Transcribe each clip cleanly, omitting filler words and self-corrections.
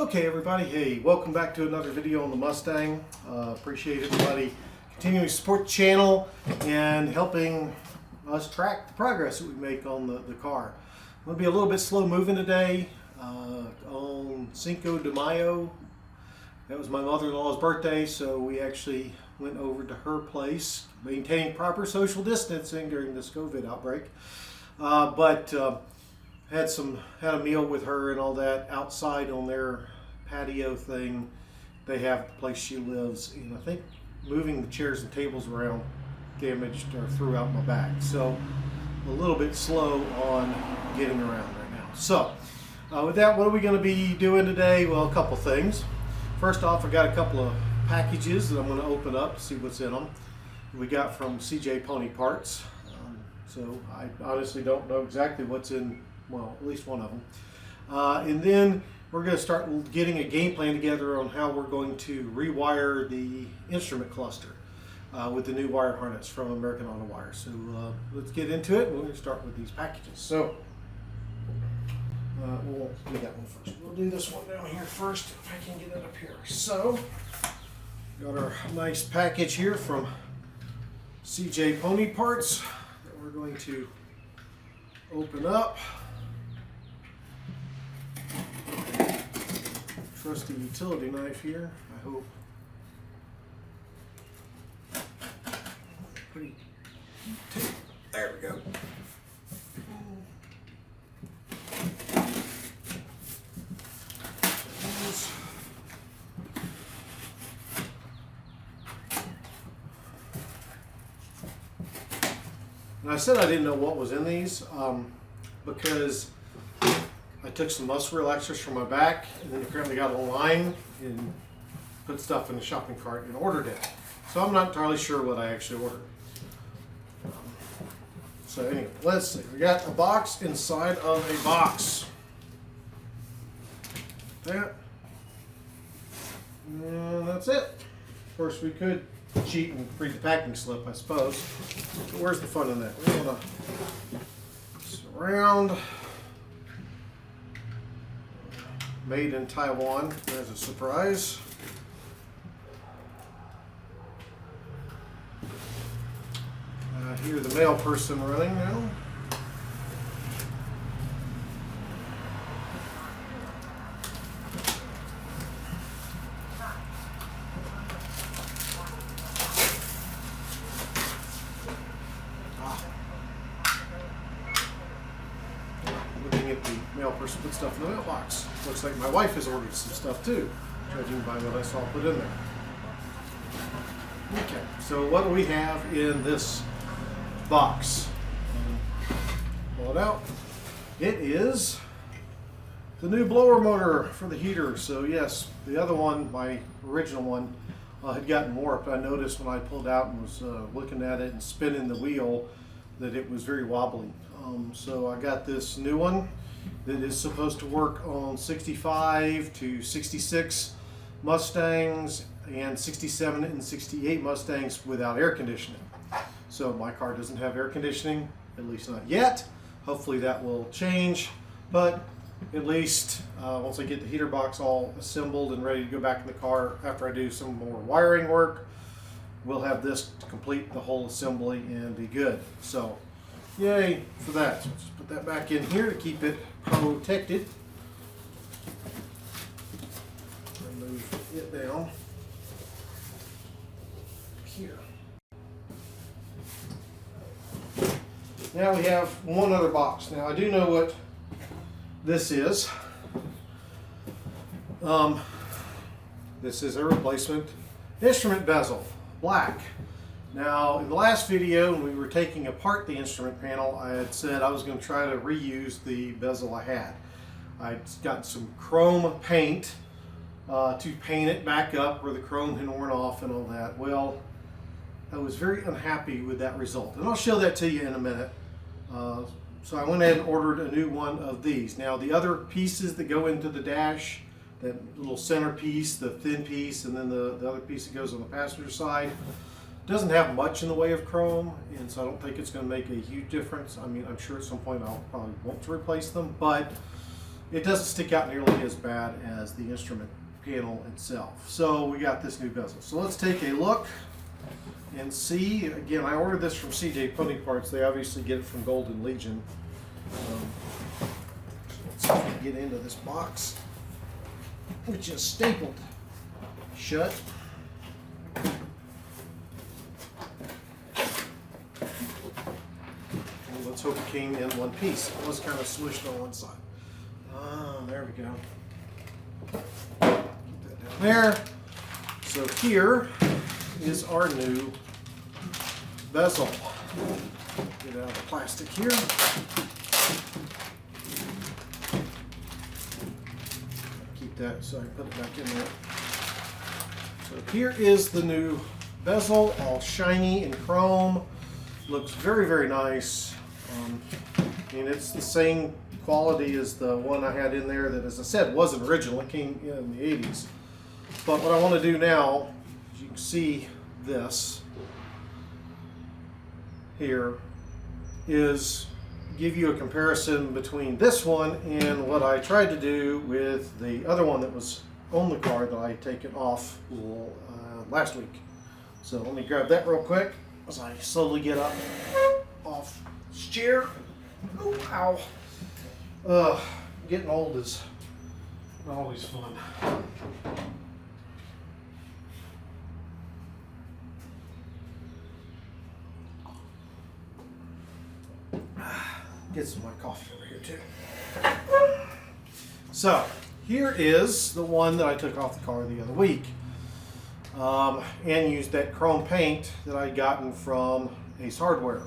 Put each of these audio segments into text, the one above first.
Okay everybody, hey, welcome back to another video on the Mustang. Appreciate everybody continuing to support the channel and helping us track the progress that we make on the car. I'm going to be a little bit slow moving today. On Cinco de Mayo, that was my mother-in-law's birthday, so we actually went over to her place, maintaining proper social distancing during this COVID outbreak. Had a meal with her and all that outside on their patio thing. They have the place she lives, and I think moving the chairs and tables around damaged or threw out my back. So a little bit slow on getting around right now. So with that, what are we going to be doing today? Well, a couple things. First off, I got a couple of packages that I'm going to open up to see what's in them. We got from CJ Pony Parts. So I honestly don't know exactly what's in, well, at least one of them. And then we're going to start getting a game plan together on how we're going to rewire the instrument cluster with the new wire harness from American Auto Wire. So let's get into it. We're going to start with these packages. So we'll do that one first. We'll do this one down here first if I can get it up here. So got our nice package here from CJ Pony Parts that we're going to open up. Trusty utility knife here, I hope. Pretty. There we go. And I said I didn't know what was in these because I took some muscle relaxers from my back and then apparently got online and put stuff in the shopping cart and ordered it. So I'm not entirely sure what I actually ordered. So anyway, let's see. We got a box inside of a box. That. And that's it. Of course, we could cheat and read the packing slip, I suppose. But where's the fun in that? We're going to surround. Made in Taiwan. There's a surprise. Here's the mail person running now. Looking at the mail person put stuff in the mailbox. Looks like my wife has ordered some stuff too, judging by what I saw put in there. Okay, so what do we have in this box? Pull it out. It is the new blower motor for the heater. So yes, the other one, my original one, had gotten warped. I noticed when I pulled out and was looking at it and spinning the wheel that it was very wobbly. So I got this new one that is supposed to work on 65 to 66 Mustangs and 67 and 68 Mustangs without air conditioning. So my car doesn't have air conditioning, at least not yet. Hopefully that will change, but at least once I get the heater box all assembled and ready to go back in the car after I do some more wiring work, we'll have this to complete the whole assembly and be good. So yay for that. So let's put that back in here to keep it protected. Move it down here. Now we have one other box. Now I do know what this is. This is a replacement instrument bezel, black. Now in the last video when we were taking apart the instrument panel, I had said I was going to try to reuse the bezel I had. I'd got some chrome paint to paint it back up where the chrome had worn off and all that. Well, I was very unhappy with that result, and I'll show that to you in a minute. So I went ahead and ordered a new one of these. Now the other pieces that go into the dash, that little center piece, the thin piece, and then the other piece that goes on the passenger side, doesn't have much in the way of chrome, and so I don't think it's going to make a huge difference. I mean, I'm sure at some point I'll probably want to replace them, but it doesn't stick out nearly as bad as the instrument panel itself. So we got this new bezel. So let's take a look and see. Again, I ordered this from CJ Pony Parts. They obviously get it from Golden Legion. Let's see if we can get into this box, which is stapled shut. And let's hope it came in one piece. It was kind of smushed on one side. There we go. Keep that down there. So here is our new bezel. Get out of the plastic here. Keep that so I can put it back in there. So here is the new bezel, all shiny and chrome. Looks very, very nice. And it's the same quality as the one I had in there that, as I said, wasn't original. It came in the 80s. But what I want to do now, as you can see this here, is give you a comparison between this one and what I tried to do with the other one that was on the car that I had taken off last week. So let me grab that real quick as I slowly get up off this chair. Oh, ow. Getting old is not always fun. Get some of my coffee over here too. So here is the one that I took off the car the other week, and used that chrome paint that I'd gotten from Ace Hardware.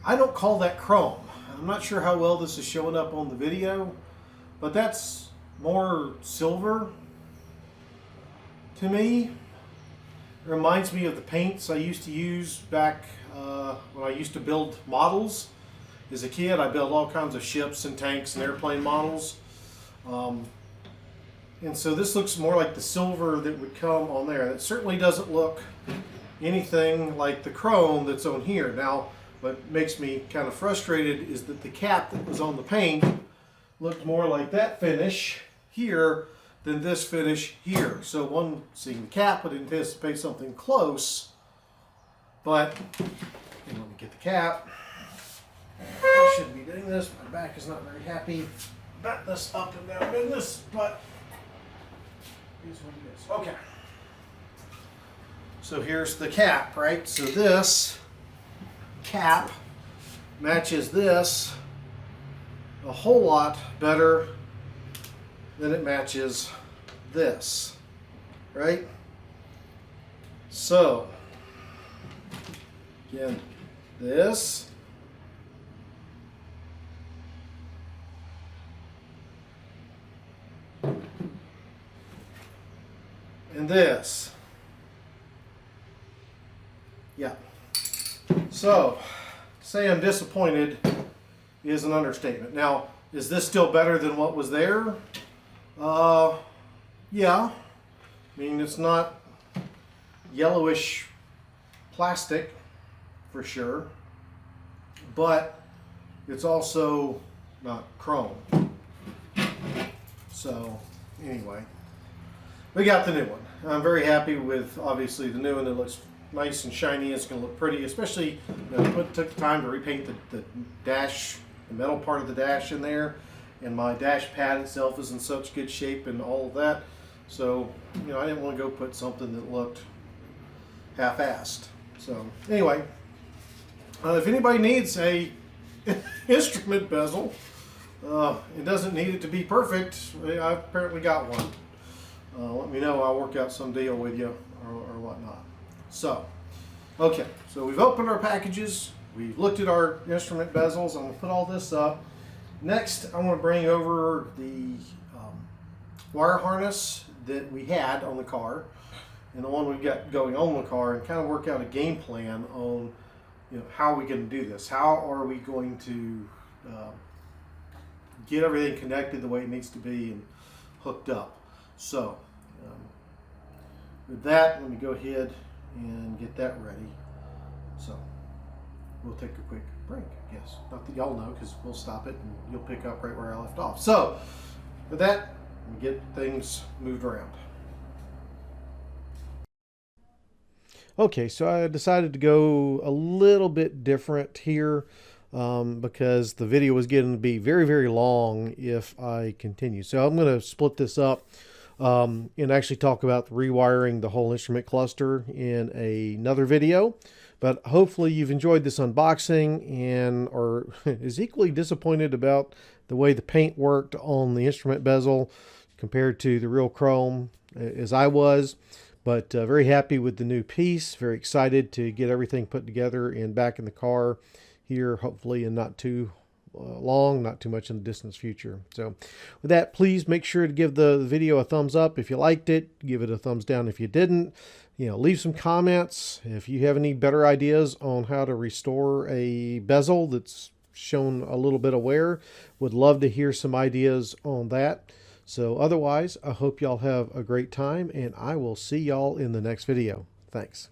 I don't call that chrome. I'm not sure how well this is showing up on the video, but that's more silver to me. It reminds me of the paints I used to use back when I used to build models. As a kid, I built all kinds of ships and tanks and airplane models. And so this looks more like the silver that would come on there. It certainly doesn't look anything like the chrome that's on here. Now, what makes me kind of frustrated is that the cap that was on the paint looked more like that finish here than this finish here. So one seeing the cap would anticipate something close, but let me get the cap. I should be doing this. My back is not very happy about this up and down business, but here's what it is. Okay. So here's the cap, right? So this cap matches this a whole lot better than it matches this, right? So again, this and this. Yeah. So, to say I'm disappointed is an understatement. Now, is this still better than what was there? Yeah. I mean, it's not yellowish plastic for sure, but it's also not chrome. So, anyway, we got the new one. I'm very happy with, obviously, the new one. It looks nice and shiny. It's going to look pretty, especially, you know, took the time to repaint the dash, the metal part of the dash in there, and my dash pad itself is in such good shape and all of that. So, you know, I didn't want to go put something that looked half-assed. So, anyway, if anybody needs a instrument bezel, it doesn't need it to be perfect. I've apparently got one. Let me know. I'll work out some deal with you or whatnot. So, okay. So we've opened our packages. We've looked at our instrument bezels. I'm going to put all this up. Next, I want to bring over the wire harness that we had on the car and the one we've got going on the car, and kind of work out a game plan on, you know, how are we going to do this? How are we going to get everything connected the way it needs to be and hooked up? So, with that, let me go ahead and get that ready. So, we'll take a quick break, I guess. Not that y'all know, because we'll stop it and you'll pick up right where I left off. So with that, let me get things moved around. Okay, so I decided to go a little bit different here because the video was getting to be very, very long if I continue. So I'm going to split this up and actually talk about rewiring the whole instrument cluster in another video. But hopefully you've enjoyed this unboxing and are is equally disappointed about the way the paint worked on the instrument bezel compared to the real chrome as I was. But very happy with the new piece. Very excited to get everything put together and back in the car here, hopefully in not too long, not too much in the distant future. So with that, please make sure to give the video a thumbs up if you liked it. Give it a thumbs down if you didn't. Leave some comments if you have any better ideas on how to restore a bezel that's shown a little bit of wear. Would love to hear some ideas on that. So otherwise, I hope y'all have a great time, and I will see y'all in the next video. Thanks.